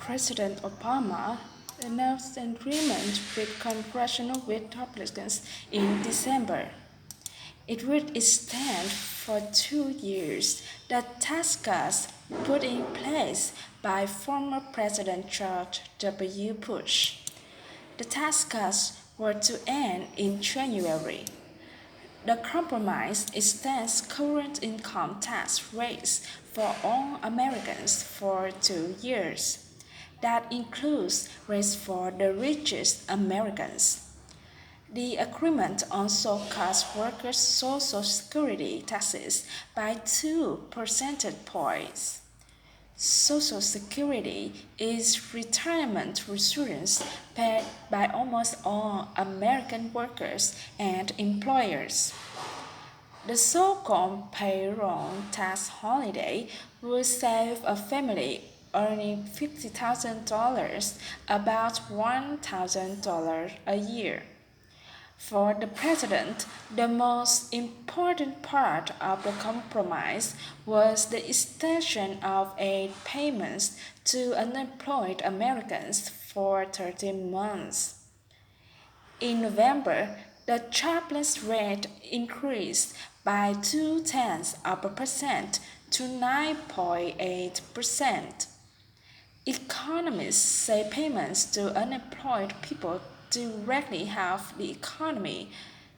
President Obama announced an agreement with congressional Republicans in December. It would extend for 2 years the tax cuts put in place by former President George W. Bush. The tax cuts were to end in January. The compromise extends current income tax rates for all Americans for 2 years. That includes rates for the richest Americans. The agreement also cuts workers' Social Security taxes by 2 percentage points. Social Security is retirement insurance paid by almost all American workers and employers. The so-called payroll tax holiday would save a family earning $50,000 about $1,000 a year. For the president, the most important part of the compromise was the extension of aid payments to unemployed Americans for 13 months. In November, the jobless rate increased by 0.2% to 9.8%. Economists say payments to unemployed people directly help the economy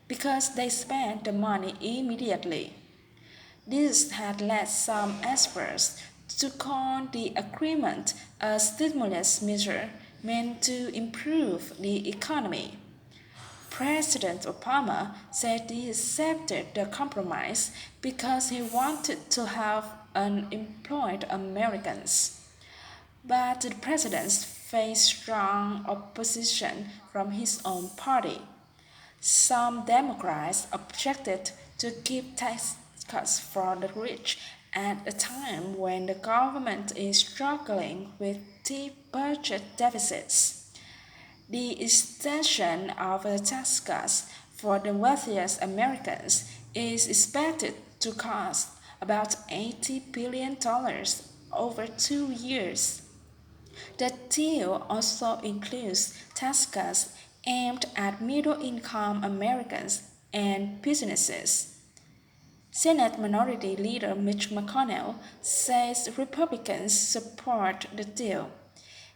because they spend the money immediately. This had led some experts to call the agreement a stimulus measure meant to improve the economy. President Obama said he accepted the compromise because he wanted to help unemployed Americans. But the president faced strong opposition from his own party. Some Democrats objected to give tax cuts for the rich at a time when the government is struggling with deep budget deficits. The extension of the tax cuts for the wealthiest Americans is expected to cost about $80 billion over 2 years. The deal also includes tax cuts aimed at middle-income Americans and businesses. Senate Minority Leader Mitch McConnell says Republicans support the deal.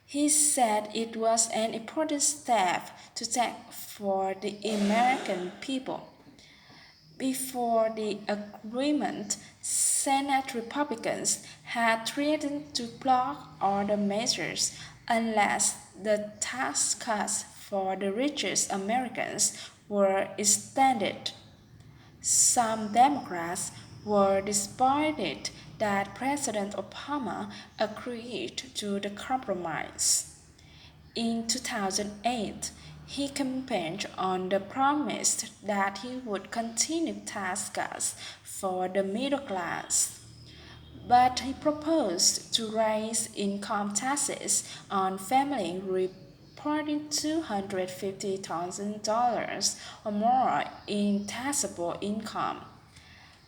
He said it was an important step to take for the American people. Before the agreement, Senate Republicans had threatened to block all the measures unless the tax cuts for the richest Americans were extended. Some Democrats were disappointed that President Obama agreed to the compromise. In 2008, he campaigned on the promise that he would continue tax cuts for the middle class. But he proposed to raise income taxes on families reporting $250,000 or more in taxable income.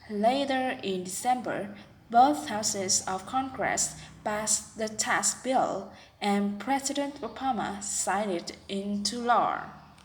Later in December, both houses of Congress passed the tax bill and President Obama signed it into law.